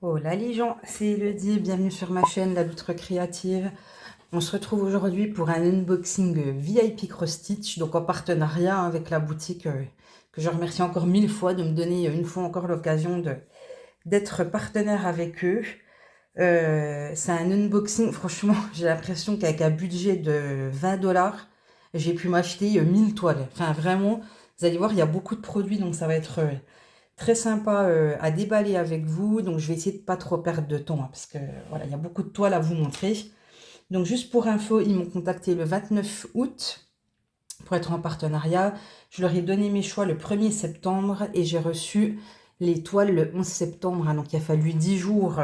Hola les gens, c'est Elodie, bienvenue sur ma chaîne La Loutre Créative. On se retrouve aujourd'hui pour un unboxing VIP Cross Stitch, donc en partenariat avec la boutique que je remercie encore 1000 fois de me donner une fois encore l'occasion d'être partenaire avec eux. C'est un unboxing, franchement, j'ai l'impression qu'avec un budget de 20 $, j'ai pu m'acheter 1000 toiles. Enfin vraiment, vous allez voir, il y a beaucoup de produits, donc ça va être très sympa à déballer avec vous. Donc je vais essayer de pas trop perdre de temps, hein, parce que voilà, il y a beaucoup de toiles à vous montrer. Donc juste pour info, ils m'ont contacté le 29 août pour être en partenariat. Je leur ai donné mes choix le 1er septembre et j'ai reçu les toiles le 11 septembre. Hein, donc il a fallu 10 jours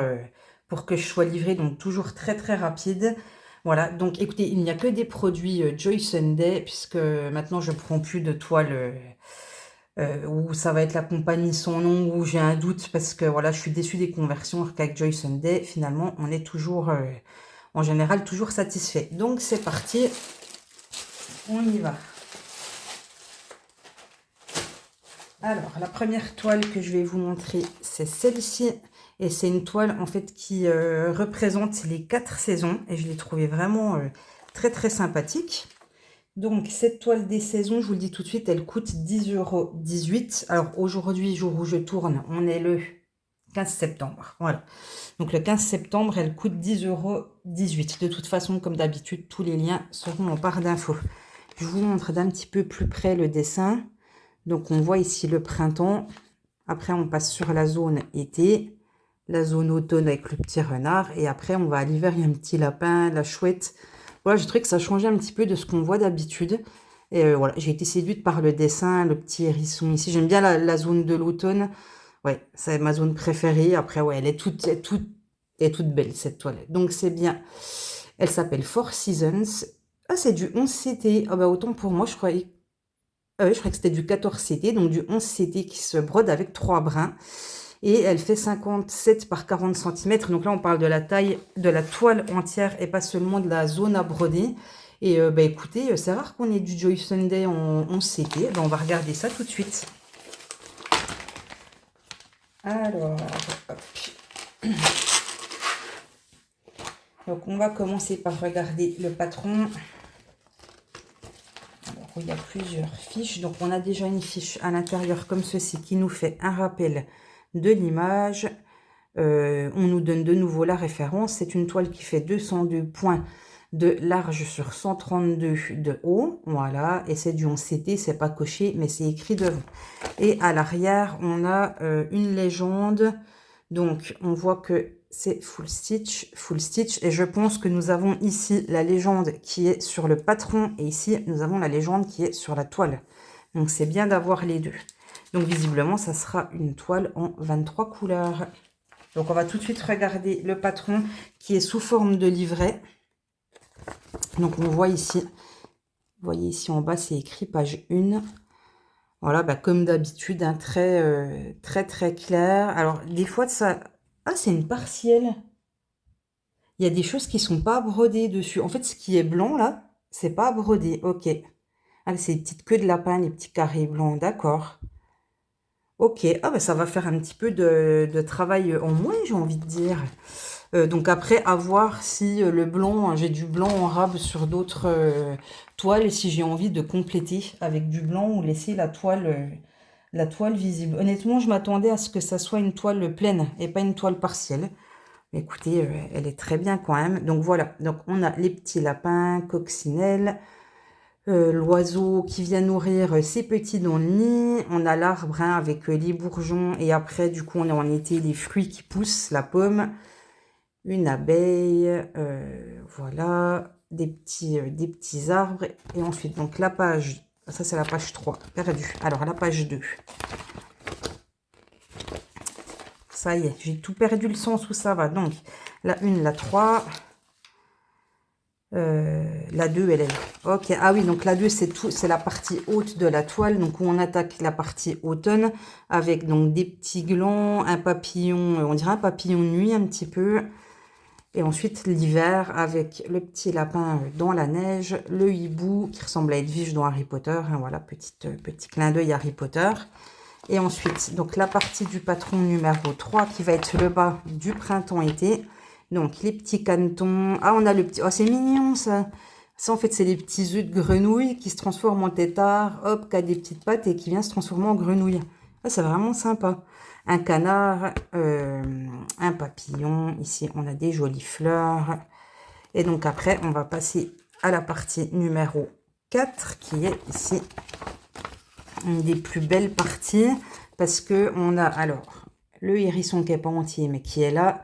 pour que je sois livrée, donc toujours très très rapide. Voilà, donc écoutez, il n'y a que des produits Joy Sunday, puisque maintenant je ne prends plus de toiles où ça va être la compagnie sans nom, où j'ai un doute parce que voilà, je suis déçue des conversions, alors qu'avec Joy Sunday, finalement, on est toujours, en général, toujours satisfait. Donc c'est parti, on y va. Alors, la première toile que je vais vous montrer, c'est celle-ci. Et c'est une toile, en fait, qui représente les 4 saisons. Et je l'ai trouvée vraiment très, très sympathique. Donc, cette toile des saisons, je vous le dis tout de suite, elle coûte 10,18 €. Alors, aujourd'hui, jour où je tourne, on est le 15 septembre. Voilà. Donc, le 15 septembre, elle coûte 10,18 €. De toute façon, comme d'habitude, tous les liens seront en barre d'infos. Je vous montre d'un petit peu plus près le dessin. Donc, on voit ici le printemps. Après, on passe sur la zone été, la zone automne avec le petit renard. Et après, on va à l'hiver, il y a un petit lapin, la chouette. Voilà, j'ai trouvé que ça changeait un petit peu de ce qu'on voit d'habitude. Et voilà, j'ai été séduite par le dessin, le petit hérisson ici. J'aime bien la zone de l'automne. Ouais, c'est ma zone préférée. Après, ouais, elle est toute belle, cette toilette. Donc, c'est bien. Elle s'appelle Four Seasons. Ah, c'est du 11 CT. Ah bah, autant pour moi, je croyais... Ah oui, je croyais que c'était du 14 CT, donc du 11 CT qui se brode avec 3 brins. Et elle fait 57 par 40 cm. Donc là, on parle de la taille de la toile entière et pas seulement de la zone à broder. Et bah, écoutez, c'est rare qu'on ait du Joy Sunday en 11 CT. Bah, on va regarder ça tout de suite. Alors, hop. Donc on va commencer par regarder le patron. Alors, il y a plusieurs fiches. Donc on a déjà une fiche à l'intérieur comme ceci qui nous fait un rappel de l'image. On nous donne de nouveau la référence. C'est une toile qui fait 202 points de large sur 132 de haut. Voilà. Et c'est du 11 CT. C'est pas coché, mais c'est écrit devant. Et à l'arrière, on a une légende. Donc, on voit que c'est full stitch, full stitch. Et je pense que nous avons ici la légende qui est sur le patron. Et ici, nous avons la légende qui est sur la toile. Donc, c'est bien d'avoir les deux. Donc, visiblement, ça sera une toile en 23 couleurs. Donc, on va tout de suite regarder le patron qui est sous forme de livret. Donc, on voit ici, vous voyez ici en bas, c'est écrit page 1. Voilà, bah, comme d'habitude, hein, très, très clair. Alors, des fois, ça... Ah, c'est une partielle. Il y a des choses qui sont pas brodées dessus. En fait, ce qui est blanc, là, c'est pas brodé. Ok. Ah, c'est les petites queues de lapin, les petits carrés blancs. D'accord. Ok. Ah, bah, ça va faire un petit peu de travail en moins, j'ai envie de dire. Donc après, à voir si le blanc, hein, j'ai du blanc en rab sur d'autres toiles, et si j'ai envie de compléter avec du blanc ou laisser la toile visible. Honnêtement, je m'attendais à ce que ça soit une toile pleine et pas une toile partielle. Mais écoutez, elle est très bien quand même. Donc voilà, donc on a les petits lapins, coccinelles, l'oiseau qui vient nourrir ses petits dans le nid. On a l'arbre hein, avec les bourgeons et après, du coup, on est en été, les fruits qui poussent, la pomme. Une abeille, voilà, des petits arbres. Et ensuite, donc la page, ça c'est la page 3, perdue. Alors la page 2. Ça y est, j'ai tout perdu le sens où ça va. Donc, la 1, la 3, la 2, elle est là. Ok, ah oui, donc la 2, c'est tout, c'est la partie haute de la toile. Donc, où on attaque la partie automne avec donc des petits glands, un papillon, on dirait un papillon de nuit un petit peu. Et ensuite, l'hiver, avec le petit lapin dans la neige, le hibou qui ressemble à Edwige dans Harry Potter. Hein, voilà, petit clin d'œil Harry Potter. Et ensuite, donc la partie du patron numéro 3 qui va être le bas du printemps-été. Donc les petits canetons. Ah, on a le petit... Oh, c'est mignon ça. Ça, en fait, c'est les petits œufs de grenouille qui se transforment en tétard. Hop, qui a des petites pattes et qui vient se transformer en grenouille. Ah, c'est vraiment sympa. Un canard, un papillon. Ici, on a des jolies fleurs. Et donc après, on va passer à la partie numéro 4 qui est ici une des plus belles parties parce que on a alors le hérisson qui n'est pas entier mais qui est là,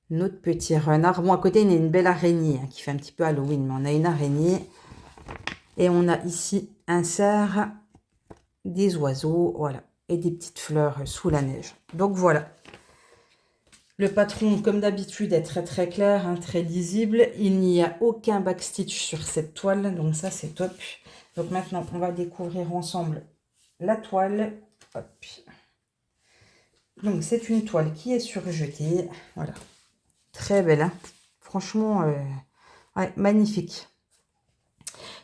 notre petit renard. Bon, à côté, il y a une belle araignée hein, qui fait un petit peu Halloween, mais on a une araignée. Et on a ici un cerf, des oiseaux, voilà, et des petites fleurs sous la neige. Donc voilà. Le patron, comme d'habitude, est très très clair, hein, très lisible. Il n'y a aucun backstitch sur cette toile, donc ça c'est top. Donc maintenant, on va découvrir ensemble la toile. Hop. Donc c'est une toile qui est surjetée. Voilà. Très belle. Hein. Franchement, ouais, magnifique.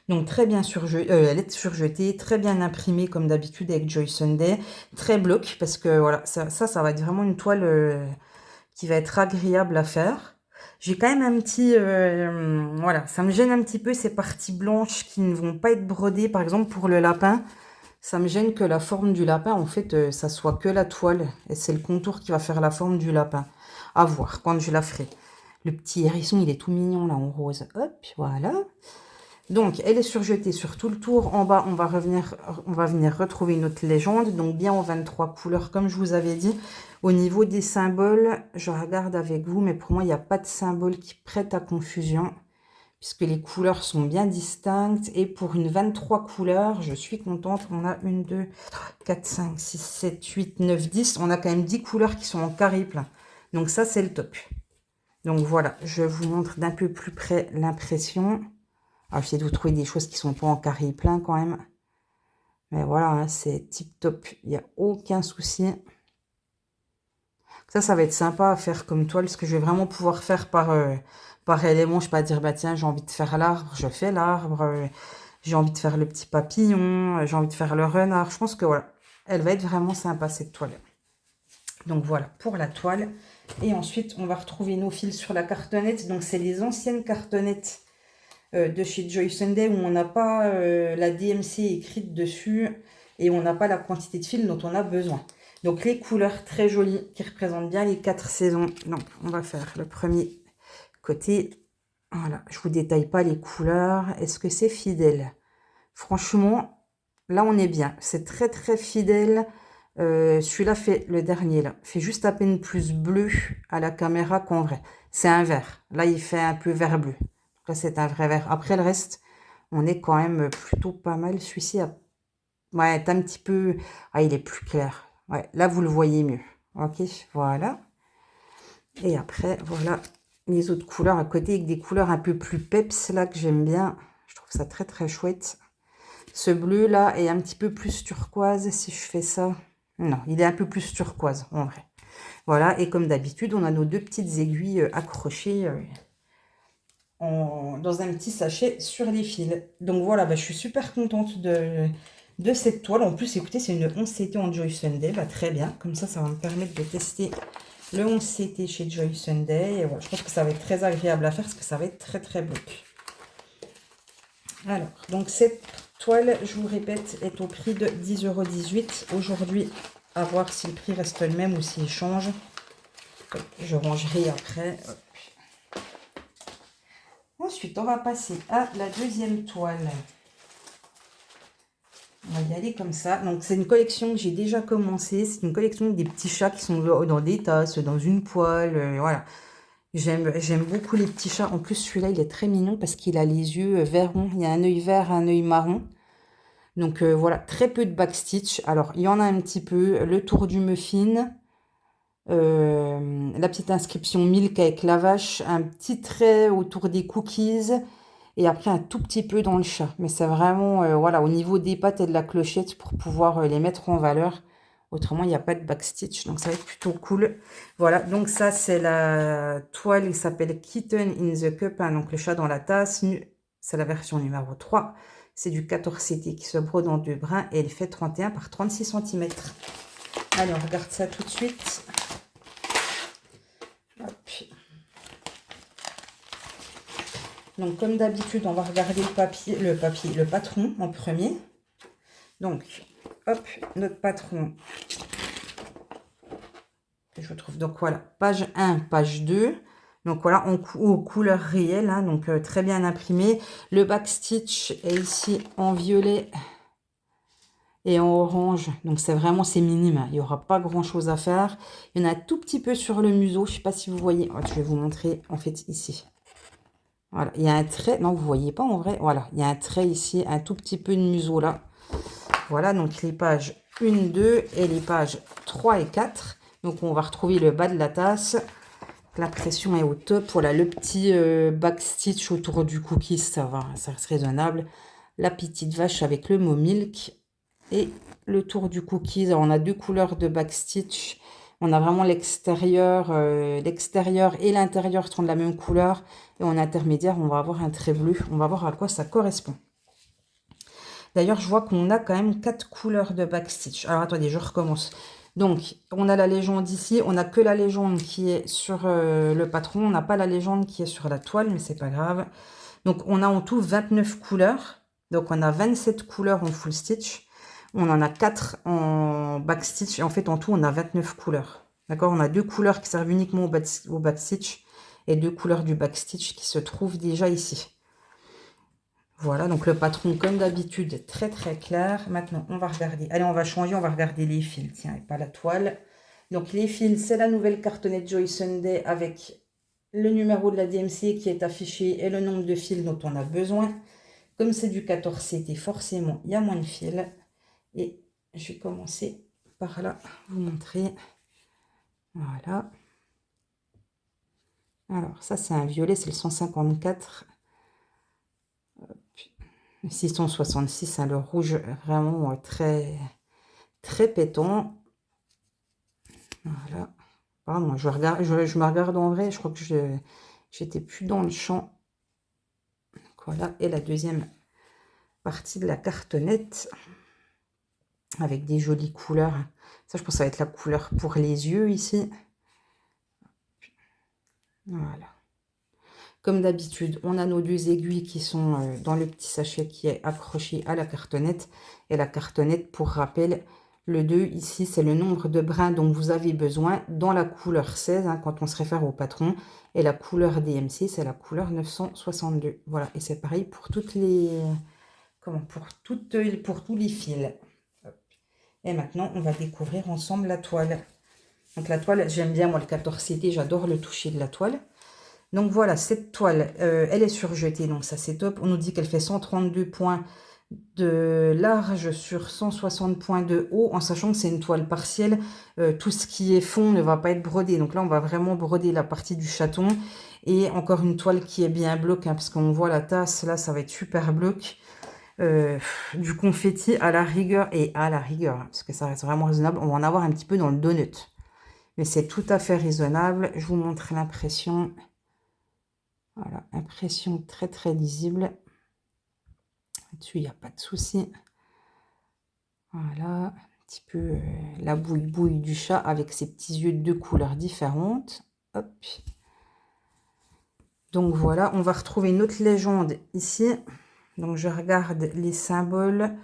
Donc très bien surjetée, elle est surjetée, très bien imprimée comme d'habitude avec Joy Sunday. Très bloc parce que voilà, ça va être vraiment une toile qui va être agréable à faire. J'ai quand même un petit... voilà, ça me gêne un petit peu ces parties blanches qui ne vont pas être brodées. Par exemple, pour le lapin, ça me gêne que la forme du lapin, en fait, ça soit que la toile. Et c'est le contour qui va faire la forme du lapin. À voir quand je la ferai. Le petit hérisson, il est tout mignon là en rose. Hop, voilà. Donc, elle est surjetée sur tout le tour. En bas, on va venir retrouver notre légende. Donc, bien en 23 couleurs, comme je vous avais dit. Au niveau des symboles, je regarde avec vous, mais pour moi, il n'y a pas de symbole qui prête à confusion, puisque les couleurs sont bien distinctes. Et pour une 23 couleurs, je suis contente. On a 1, 2, 4, 5, 6, 7, 8, 9, 10. On a quand même 10 couleurs qui sont en carré plein. Donc, ça, c'est le top. Donc, voilà, je vous montre d'un peu plus près l'impression. Alors, j'essaie de vous trouver des choses qui sont pas en carré plein quand même. Mais voilà, hein, c'est tip top. Il n'y a aucun souci. Ça va être sympa à faire comme toile. Parce que je vais vraiment pouvoir faire par élément. Je ne vais pas dire, bah tiens, j'ai envie de faire l'arbre. Je fais l'arbre. J'ai envie de faire le petit papillon. J'ai envie de faire le renard. Je pense que voilà, elle va être vraiment sympa cette toile. Donc voilà pour la toile. Et ensuite, on va retrouver nos fils sur la cartonnette. Donc c'est les anciennes cartonnettes de chez Joy Sunday où on n'a pas la DMC écrite dessus et on n'a pas la quantité de fils dont on a besoin. Donc les couleurs très jolies qui représentent bien les 4 saisons. Donc on va faire le premier côté. Voilà, je vous détaille pas les couleurs. Est-ce que c'est fidèle? Franchement, là on est bien. C'est très très fidèle. Celui-là fait, le dernier là, fait juste à peine plus bleu à la caméra qu'en vrai. C'est un vert. Là il fait un peu vert bleu. Là, c'est un vrai vert. Après, le reste, on est quand même plutôt pas mal. Celui-ci, ouais, est un petit peu... Ah, il est plus clair. Ouais, là, vous le voyez mieux. Ok, voilà. Et après, voilà les autres couleurs à côté avec des couleurs un peu plus peps, là, que j'aime bien. Je trouve ça très, très chouette. Ce bleu-là est un petit peu plus turquoise, si je fais ça. Non, il est un peu plus turquoise, en vrai. Voilà, et comme d'habitude, on a nos deux petites aiguilles accrochées... dans un petit sachet sur les fils. Donc voilà, bah, je suis super contente de cette toile. En plus, écoutez, c'est une 11CT en Joy Sunday. Bah, très bien, comme ça va me permettre de tester le 11CT chez Joy Sunday. Et voilà, je pense que ça va être très agréable à faire parce que ça va être très très beau. Alors, donc cette toile, je vous répète, est au prix de 10,18 € aujourd'hui. À voir si le prix reste le même ou s'il change. Je rangerai après. Ensuite, on va passer à la deuxième toile. On va y aller comme ça. Donc, c'est une collection que j'ai déjà commencé. C'est une collection des petits chats qui sont dans des tasses, dans une poêle. Voilà. J'aime beaucoup les petits chats. En plus, celui-là, il est très mignon parce qu'il a les yeux verrons. Il y a un œil vert, un œil marron. Donc, voilà, très peu de backstitch. Alors, il y en a un petit peu. Le tour du muffin. La petite inscription Milk avec la vache, un petit trait autour des cookies et après un tout petit peu dans le chat. Mais c'est vraiment, voilà, au niveau des pattes et de la clochette pour pouvoir les mettre en valeur. Autrement, il n'y a pas de backstitch, donc ça va être plutôt cool. Voilà, donc ça, c'est la toile qui s'appelle Kitten in the Cup, hein, donc le chat dans la tasse. C'est la version numéro 3. C'est du 14CT qui se brode en 2 brins et elle fait 31 par 36 cm. Allez, on regarde ça tout de suite. Hop. Donc, comme d'habitude, on va regarder le patron en premier. Donc, hop, notre patron. Je trouve. Donc, voilà, page 1, page 2. Donc, voilà, aux couleurs réelles. Hein, donc, très bien imprimé. Le backstitch est ici en violet et en orange. Donc, c'est minime. Hein, il n'y aura pas grand-chose à faire. Il y en a un tout petit peu sur le museau. Je ne sais pas si vous voyez. Je vais vous montrer, en fait, ici. Voilà, il y a un trait, non, vous voyez pas en vrai, voilà, il y a un trait ici, un tout petit peu de museau là. Voilà, donc les pages 1, 2 et les pages 3 et 4. Donc on va retrouver le bas de la tasse. L'impression est au top. Voilà, le petit backstitch autour du cookie, ça va, ça reste raisonnable. La petite vache avec le mot milk et le tour du cookies. Alors, on a deux couleurs de backstitch. On a vraiment l'extérieur et l'intérieur sont de la même couleur. Et en intermédiaire, on va avoir un trait bleu. On va voir à quoi ça correspond. D'ailleurs, je vois qu'on a quand même 4 couleurs de backstitch. Alors, attendez, je recommence. Donc, on a la légende ici. On n'a que la légende qui est sur le patron. On n'a pas la légende qui est sur la toile, mais c'est pas grave. Donc, on a en tout 29 couleurs. Donc, on a 27 couleurs en full stitch. On en a 4 en backstitch. Et en fait, en tout, on a 29 couleurs. D'accord? On a 2 couleurs qui servent uniquement au backstitch et 2 couleurs du backstitch qui se trouvent déjà ici. Voilà, donc le patron, comme d'habitude, très très clair. Maintenant, on va regarder. Allez, on va changer, on va regarder les fils, tiens, et pas la toile. Donc, les fils, c'est la nouvelle cartonnette Joy Sunday avec le numéro de la DMC qui est affiché et le nombre de fils dont on a besoin. Comme c'est du 14 CT, forcément, il y a moins de fils. Et je vais commencer par là, vous montrer. Voilà. Alors, ça, c'est un violet, c'est le 154. Le 666, hein, le rouge vraiment très, très pétant. Voilà. Pardon, je me regarde en vrai, je crois que j'étais plus dans le champ. Voilà, et la deuxième partie de la cartonnette avec des jolies couleurs. Ça, je pense que ça va être la couleur pour les yeux ici. Voilà. Comme d'habitude, on a nos 2 aiguilles qui sont dans le petit sachet qui est accroché à la cartonnette. Et la cartonnette, pour rappel, le 2 ici, c'est le nombre de brins dont vous avez besoin dans la couleur 16, hein, quand on se réfère au patron. Et la couleur DMC, c'est la couleur 962. Voilà, et c'est pareil pour toutes les... pour tous les fils. Et maintenant, on va découvrir ensemble la toile. Donc la toile, j'aime bien moi le 14 CT, j'adore le toucher de la toile. Donc voilà, cette toile, elle est surjetée, donc ça c'est top. On nous dit qu'elle fait 132 points de large sur 160 points de haut, en sachant que c'est une toile partielle. Tout ce qui est fond ne va pas être brodé. Donc là, on va vraiment broder la partie du chaton. Et encore une toile qui est bien bloc, hein, parce qu'on voit la tasse, là, ça va être super bloc. Du confetti à la rigueur, hein, parce que ça reste vraiment raisonnable. On va en avoir un petit peu dans le donut. Mais c'est tout à fait raisonnable. Je vous montre l'impression. Voilà, impression très très lisible. Là-dessus, il n'y a pas de souci. Voilà, un petit peu la bouille du chat avec ses petits yeux de 2 couleurs différentes. Hop. Donc voilà, on va retrouver une autre légende ici. Donc je regarde les symboles.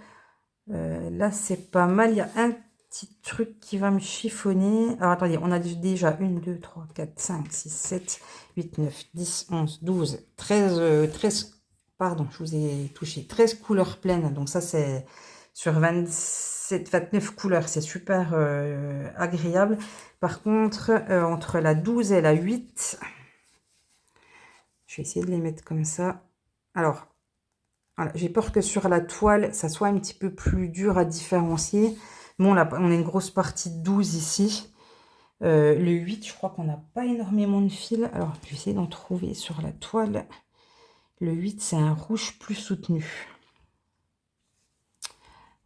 Là, c'est pas mal. Il y a un petit truc qui va me chiffonner. Alors attendez, on a déjà 1, 2, 3, 4, 5, 6, 7, 8, 9, 10, 11, 12, 13, pardon, je vous ai touché, 13 couleurs pleines. Donc ça, c'est sur 27, 29 couleurs. C'est super agréable. Par contre, entre la 12 et la 8, je vais essayer de les mettre comme ça. Alors, voilà, j'ai peur que sur la toile, ça soit un petit peu plus dur à différencier. Bon, là, on a une grosse partie de 12 ici. Le 8, je crois qu'on n'a pas énormément de fils. Alors, je vais essayer d'en trouver sur la toile. Le 8, c'est un rouge plus soutenu.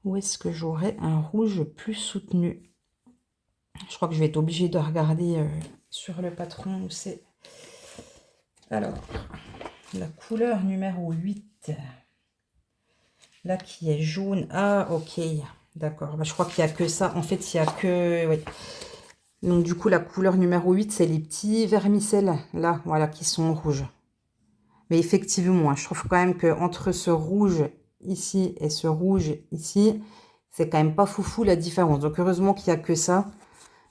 Où est-ce que j'aurais un rouge plus soutenu? Je crois que je vais être obligée de regarder sur le patron où c'est. Alors, la couleur numéro 8. Là, qui est jaune. Ah, ok. D'accord. Bah, je crois qu'il n'y a que ça. En fait, il n'y a que... Oui. Donc, du coup, la couleur numéro 8, c'est les petits vermicelles, là, voilà, qui sont rouges. Mais effectivement, je trouve quand même qu'entre ce rouge ici et ce rouge ici, c'est quand même pas foufou la différence. Donc, heureusement qu'il n'y a que ça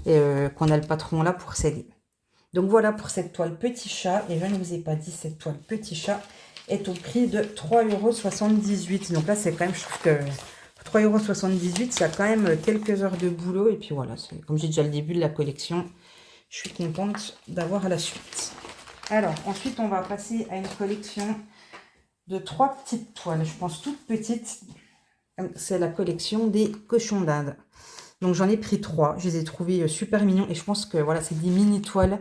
et qu'on a le patron là pour s'aider. Donc, voilà pour cette toile petit chat. Et je ne vous ai pas dit, cette toile petit chat est au prix de 3,78 €. Donc là, c'est quand même, je trouve que... 3,78 €, il y a quand même quelques heures de boulot. Et puis voilà, comme j'ai déjà le début de la collection, je suis contente d'avoir la suite. Alors, ensuite, on va passer à une collection de 3 petites toiles. Je pense toutes petites. C'est la collection des cochons d'Inde. Donc, j'en ai pris 3. Je les ai trouvés super mignons. Et je pense que voilà, c'est des mini toiles.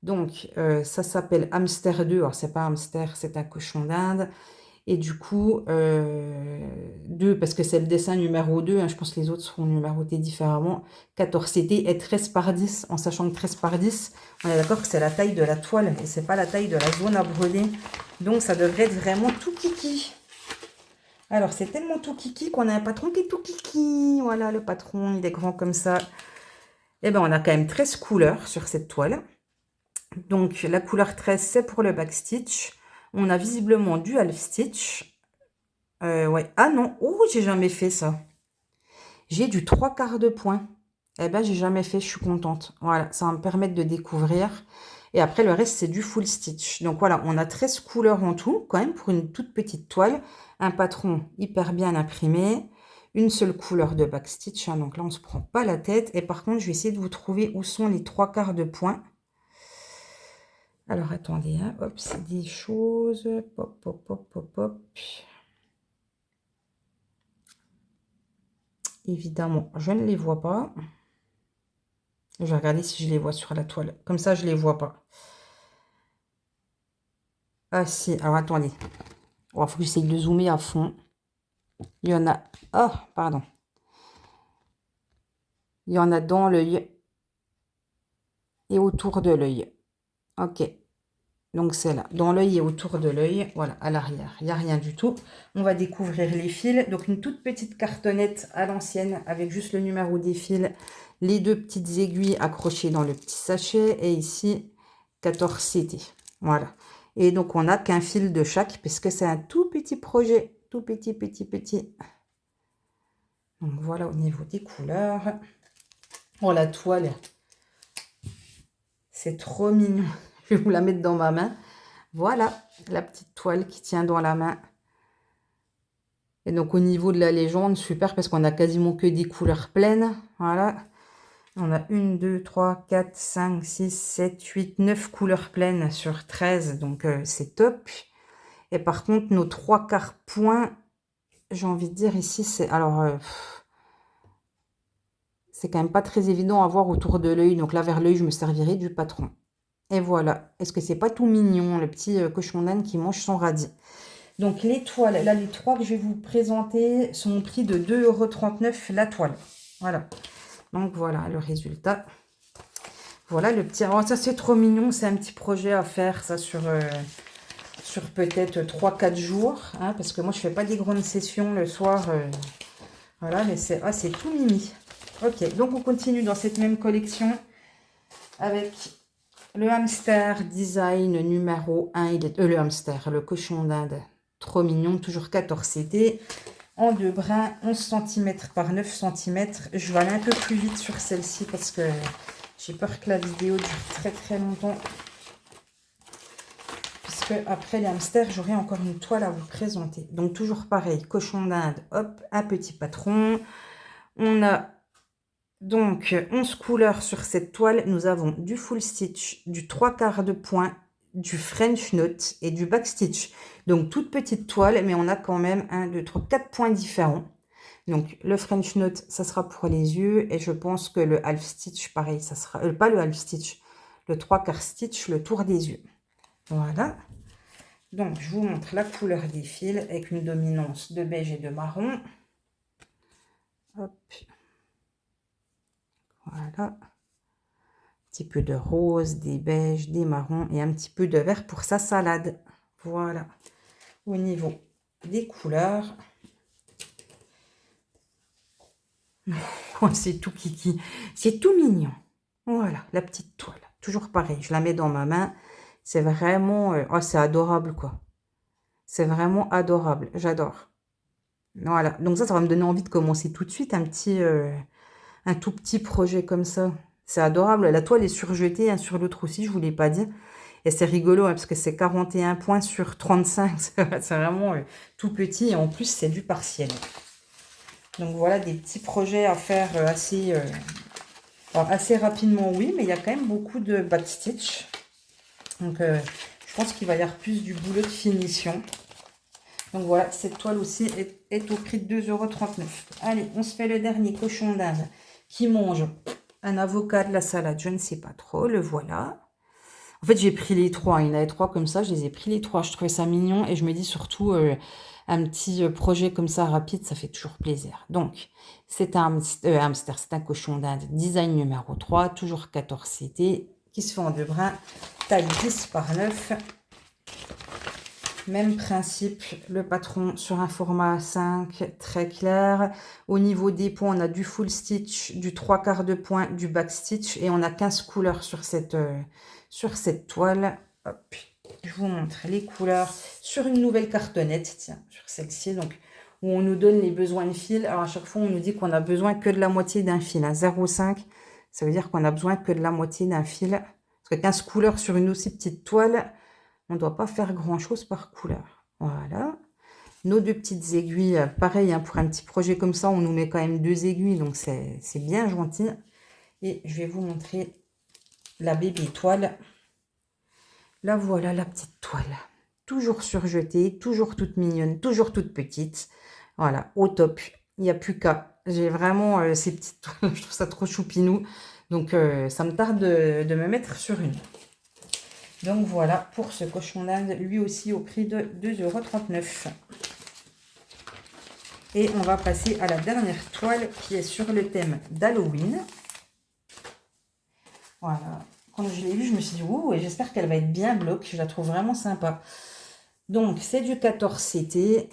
Donc, ça s'appelle Hamster 2. Alors, c'est pas hamster, c'est un cochon d'Inde. Et du coup, 2, parce que c'est le dessin numéro 2, hein, je pense que les autres seront numérotés différemment. 14 CT et 13 par 10, en sachant que 13 par 10, on est d'accord que c'est la taille de la toile et c'est pas la taille de la zone à brûler. Donc ça devrait être vraiment tout kiki. Alors c'est tellement tout kiki qu'on a un patron qui est tout kiki. Voilà, le patron, il est grand comme ça. Et bien on a quand même 13 couleurs sur cette toile. Donc la couleur 13, c'est pour le backstitch. On a visiblement du half stitch. Ouais. Ah non, oh, j'ai jamais fait ça. J'ai du 3/4 de point. Eh ben, j'ai jamais fait, je suis contente. Voilà, ça va me permettre de découvrir. Et après, le reste, c'est du full stitch. Donc voilà, on a 13 couleurs en tout, quand même, pour une toute petite toile. Un patron hyper bien imprimé. Une seule couleur de backstitch. Hein, donc là, on ne se prend pas la tête. Et par contre, je vais essayer de vous trouver où sont les 3/4 de point. Alors, attendez, hein, hop, c'est des choses. Pop, pop, pop, pop, pop. Évidemment, je ne les vois pas. Je vais regarder si je les vois sur la toile. Comme ça, je ne les vois pas. Ah si, alors attendez. Il faut que j'essaye de zoomer à fond. Il y en a... Oh, pardon. Il y en a dans l'œil et autour de l'œil. Ok. Donc c'est là. Dans l'œil et autour de l'œil. Voilà, à l'arrière. Il n'y a rien du tout. On va découvrir les fils. Donc une toute petite cartonnette à l'ancienne avec juste le numéro des fils. Les 2 petites aiguilles accrochées dans le petit sachet. Et ici, 14 CT. Voilà. Et donc, on n'a qu'un fil de chaque, puisque c'est un tout petit projet. Tout petit, petit, petit. Donc, voilà au niveau des couleurs. Oh, la toile. C'est trop mignon. Je vais vous la mettre dans ma main. Voilà, la petite toile qui tient dans la main. Et donc, au niveau de la légende, super, parce qu'on a quasiment que des couleurs pleines. Voilà. On a 1, 2, 3, 4, 5, 6, 7, 8, 9 couleurs pleines sur 13. Donc, c'est top. Et par contre, nos 3/4 points, j'ai envie de dire ici, c'est... Alors, c'est quand même pas très évident à voir autour de l'œil. Donc là, vers l'œil, je me servirai du patron. Et voilà. Est-ce que c'est pas tout mignon, le petit cochon d'Inde qui mange son radis? Donc, les toiles, là, les 3 que je vais vous présenter sont au prix de 2,39 € la toile. Voilà. Donc, voilà le résultat. Voilà le petit... Oh, ça, c'est trop mignon. C'est un petit projet à faire, ça, sur peut-être 3-4 jours. Hein, parce que moi, je fais pas des grandes sessions le soir. Voilà, mais c'est tout mimi. Ok, donc on continue dans cette même collection avec le hamster design numéro 1. Le hamster, le cochon d'Inde. Trop mignon, toujours 14 CT. En 2 brins, 11 cm par 9 cm. Je vais aller un peu plus vite sur celle-ci parce que j'ai peur que la vidéo dure très très longtemps. Puisque après les hamsters, j'aurai encore une toile à vous présenter. Donc toujours pareil, cochon d'Inde, hop, un petit patron. On a donc 11 couleurs sur cette toile. Nous avons du full stitch, du 3/4 de point, du French knot et du back stitch. Donc toute petite toile, mais on a quand même 1, 2, 3, 4 points différents. Donc le French knot, ça sera pour les yeux. Et je pense que le half stitch, pareil, ça sera... pas le half stitch, le 3/4 stitch, le tour des yeux. Voilà. Donc je vous montre la couleur des fils avec une dominance de beige et de marron. Hop. Voilà. Un petit peu de rose, des beiges, des marrons et un petit peu de vert pour sa salade. Voilà. Au niveau des couleurs. Oh, c'est tout kiki. C'est tout mignon. Voilà, la petite toile. Toujours pareil, je la mets dans ma main. C'est vraiment... oh, c'est adorable, quoi. C'est vraiment adorable. J'adore. Voilà. Donc ça va me donner envie de commencer tout de suite un tout petit projet comme ça. C'est adorable. La toile est surjetée, hein, sur l'autre aussi, je vous l'ai pas dit. Et c'est rigolo, hein, parce que c'est 41 points sur 35. C'est vraiment tout petit. Et en plus, c'est du partiel. Donc voilà, des petits projets à faire alors, assez rapidement, oui, mais il y a quand même beaucoup de backstitch. Donc je pense qu'il va y avoir plus du boulot de finition. Donc voilà, cette toile aussi est au prix de 2,39 €. Allez, on se fait le dernier cochon d'Inde qui mange un avocat, de la salade, je ne sais pas trop, le voilà. En fait, j'ai pris les trois, il y en avait trois comme ça, je les ai pris les trois, je trouvais ça mignon et je me dis surtout un petit projet comme ça rapide, ça fait toujours plaisir. Donc, c'est un hamster, c'est un cochon d'Inde, design numéro 3, toujours 14 CT, qui se fait en 2 brins, taille 10 par 9. Même principe, le patron sur un format 5, très clair. Au niveau des points, on a du full stitch, du 3/4 de point, du back stitch. Et on a 15 couleurs sur cette toile. Hop, je vous montre les couleurs sur une nouvelle cartonnette, tiens, sur celle-ci. Donc, où on nous donne les besoins de fil. Alors, à chaque fois, on nous dit qu'on a besoin que de la moitié d'un fil. Hein. 0,5, ça veut dire qu'on a besoin que de la moitié d'un fil. Parce que 15 couleurs sur une aussi petite toile... On ne doit pas faire grand-chose par couleur. Voilà. Nos 2 petites aiguilles, pareil, hein, pour un petit projet comme ça, on nous met quand même 2 aiguilles, donc c'est bien gentil. Et je vais vous montrer la bébé toile. Là, voilà la petite toile. Toujours surjetée, toujours toute mignonne, toujours toute petite. Voilà, au top. Il n'y a plus qu'à. J'ai vraiment ces petites toiles, je trouve ça trop choupinou. Donc, ça me tarde de me mettre sur une. Donc voilà pour ce cochon d'Inde, lui aussi au prix de 2,39 €. Et on va passer à la dernière toile qui est sur le thème d'Halloween. Voilà. Quand je l'ai vue, je me suis dit, ouh, et j'espère qu'elle va être bien bloque. Je la trouve vraiment sympa. Donc c'est du 14 CT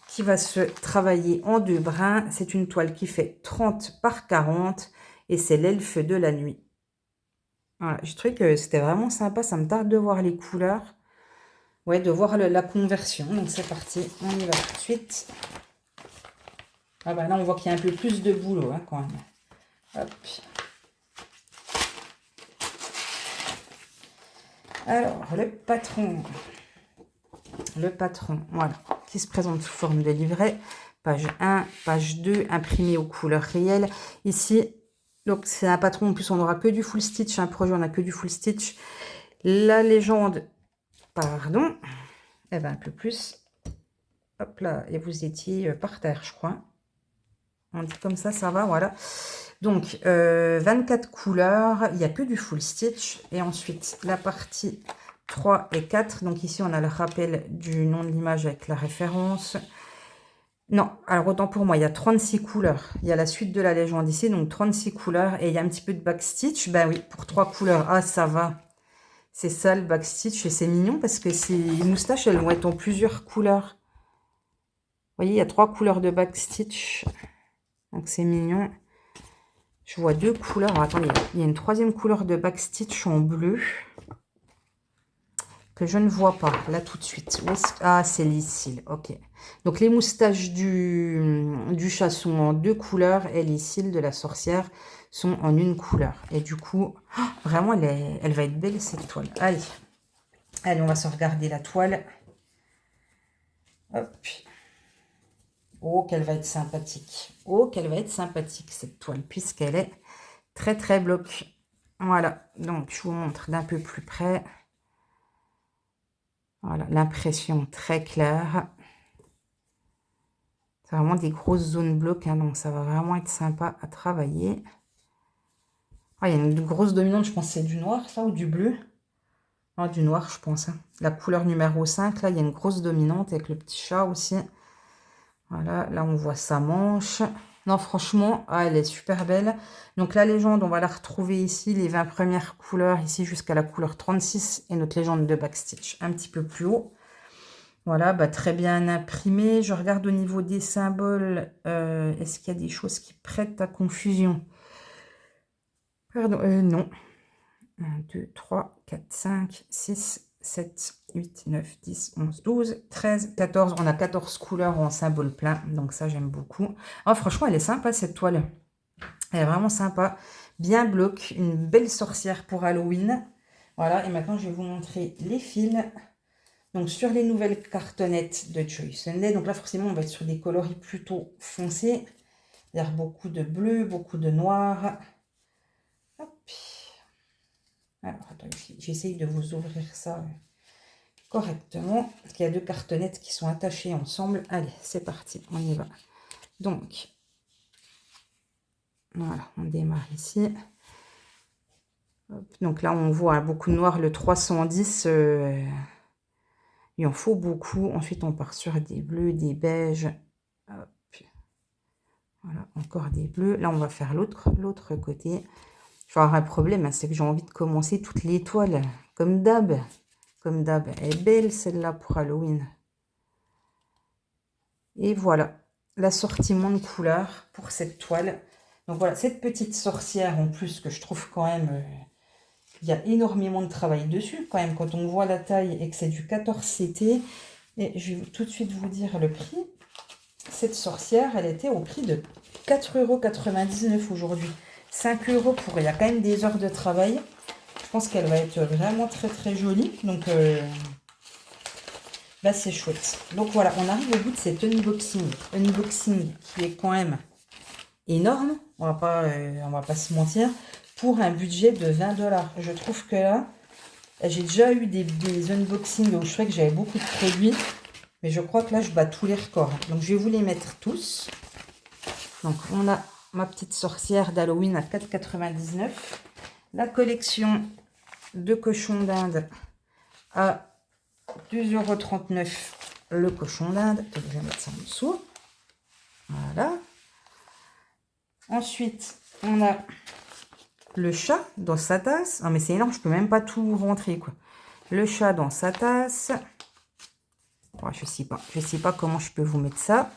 qui va se travailler en 2 brins. C'est une toile qui fait 30 par 40 et c'est l'elfe de la nuit. Voilà, j'ai trouvé que c'était vraiment sympa, ça me tarde de voir les couleurs. Ouais, de voir la conversion. Donc c'est parti, on y va tout de suite. Ah bah là, on voit qu'il y a un peu plus de boulot, hein, quand même. Hop. Alors, le patron, voilà, qui se présente sous forme de livret. Page 1, page 2, imprimé aux couleurs réelles. Ici, donc c'est un patron, en plus on n'aura que du full stitch, un projet on n'a que du full stitch. La légende, pardon, eh ben un peu plus. Hop là, et vous étiez par terre, je crois. On dit comme ça va, voilà. Donc, 24 couleurs, il n'y a que du full stitch. Et ensuite, la partie 3 et 4. Donc ici, on a le rappel du nom de l'image avec la référence. Non, alors autant pour moi, il y a 36 couleurs. Il y a la suite de la légende ici, donc 36 couleurs. Et il y a un petit peu de backstitch. Ben oui, pour 3 couleurs. Ah, ça va. C'est ça le backstitch. Et c'est mignon parce que les moustaches, elles vont être en plusieurs couleurs. Vous voyez, il y a 3 couleurs de backstitch. Donc c'est mignon. Je vois 2 couleurs. Alors, attendez, il y a une 3e couleur de backstitch en bleu que je ne vois pas là tout de suite. Ah, c'est l'ici. Ok. Donc les moustaches du chat sont en 2 couleurs et les cils de la sorcière sont en 1 couleur. Et du coup, oh, vraiment, elle va être belle cette toile. Allez, allez, on va se regarder la toile. Hop. Oh, qu'elle va être sympathique. Oh, qu'elle va être sympathique, cette toile, puisqu'elle est très, très bloque. Voilà, donc je vous montre d'un peu plus près. Voilà, l'impression très claire. C'est vraiment des grosses zones bloques, hein, donc ça va vraiment être sympa à travailler. Ah, il y a une grosse dominante, je pense que c'est du noir, ça, ou du bleu. Ah, du noir, je pense. Hein. La couleur numéro 5, là, il y a une grosse dominante avec le petit chat aussi. Voilà, là on voit sa manche. Non, franchement, ah, elle est super belle. Donc la légende, on va la retrouver ici, les 20 premières couleurs, ici jusqu'à la couleur 36. Et notre légende de backstitch un petit peu plus haut. Voilà, bah, très bien imprimé. Je regarde au niveau des symboles. Est-ce qu'il y a des choses qui prêtent à confusion? Pardon, non. 1, 2, 3, 4, 5, 6, 7, 8, 9, 10, 11, 12, 13, 14. On a 14 couleurs en symbole plein, donc ça, j'aime beaucoup. Oh, franchement, elle est sympa, cette toile. Elle est vraiment sympa. Bien bloc, une belle sorcière pour Halloween. Voilà, et maintenant, je vais vous montrer les fils. Donc, sur les nouvelles cartonnettes de Choice Sunday, donc là, forcément, on va être sur des coloris plutôt foncés. C'est-à-dire beaucoup de bleu, beaucoup de noir. Hop. Alors, attends, j'essaye de vous ouvrir ça correctement. Parce qu'il y a deux cartonnettes qui sont attachées ensemble. Allez, c'est parti, on y va. Donc, voilà, on démarre ici. Hop. Donc là, on voit beaucoup de noir, le 310. Il en faut beaucoup. Ensuite, on part sur des bleus, des beiges. Hop. Voilà, encore des bleus. Là, on va faire l'autre côté. Je vais avoir un problème, hein, c'est que j'ai envie de commencer toutes les toiles. Comme d'hab. Comme d'hab. Elle est belle, celle-là, pour Halloween. Et voilà, l'assortiment de couleurs pour cette toile. Donc voilà, cette petite sorcière, en plus, que je trouve quand même... il y a énormément de travail dessus, quand même, quand on voit la taille et que c'est du 14 CT. Et je vais tout de suite vous dire le prix. Cette sorcière, elle était au prix de 4,99 € aujourd'hui. 5 € pour... Il y a quand même des heures de travail. Je pense qu'elle va être vraiment très très jolie. Donc, là, c'est chouette. Donc voilà, on arrive au bout de cet unboxing. Unboxing qui est quand même énorme. On va pas se mentir. Pour un budget de 20 $. Je trouve que là, j'ai déjà eu des unboxings où je trouvais que j'avais beaucoup de produits. Mais je crois que là, je bats tous les records. Donc, je vais vous les mettre tous. Donc, on a ma petite sorcière d'Halloween à 4,99 €. La collection de cochons d'Inde à 2,39 € le cochon d'Inde. Je vais mettre ça en dessous. Voilà. Ensuite, on a le chat dans sa tasse. Ah, mais c'est énorme, je peux même pas tout rentrer, quoi. Le chat dans sa tasse. Oh, je sais pas comment je peux vous mettre ça.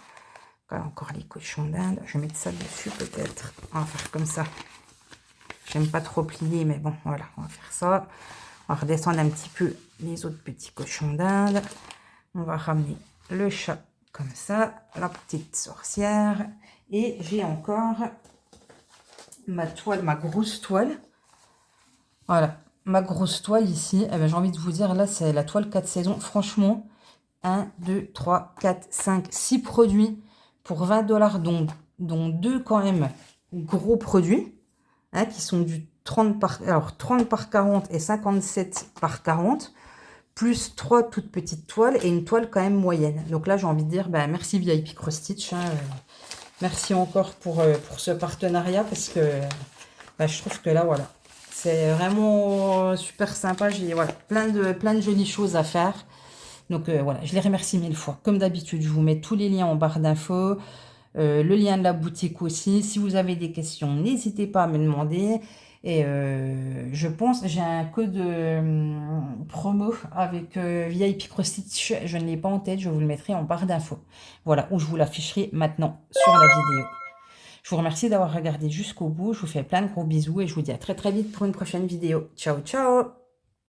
Encore les cochons d'Inde. Je vais mettre ça dessus peut-être. On va faire comme ça. J'aime pas trop plier, mais bon, voilà, on va faire ça. On va redescendre un petit peu les autres petits cochons d'Inde. On va ramener le chat comme ça. La petite sorcière. Et j'ai encore ma toile, ma grosse toile. Voilà, ma grosse toile ici. Eh ben, j'ai envie de vous dire, là, c'est la toile 4 saisons. Franchement, 1, 2, 3, 4, 5, 6 produits pour 20 $, dont 2 quand même gros produits, hein, qui sont du 30 par 40 et 57 par 40, plus 3 toutes petites toiles et une toile quand même moyenne. Donc là, j'ai envie de dire, ben, merci VIP Cross Stitch, hein, merci encore pour ce partenariat, parce que ben, je trouve que là, voilà, c'est vraiment super sympa. J'ai voilà, plein de jolies choses à faire. Donc voilà, je les remercie 1000 fois. Comme d'habitude, je vous mets tous les liens en barre d'infos. Le lien de la boutique aussi. Si vous avez des questions, n'hésitez pas à me demander. Et je pense, j'ai un code promo avec VIP Cross Stitch. Je ne l'ai pas en tête, je vous le mettrai en barre d'infos. Voilà, où je vous l'afficherai maintenant sur la vidéo. Je vous remercie d'avoir regardé jusqu'au bout. Je vous fais plein de gros bisous et je vous dis à très très vite pour une prochaine vidéo. Ciao, ciao!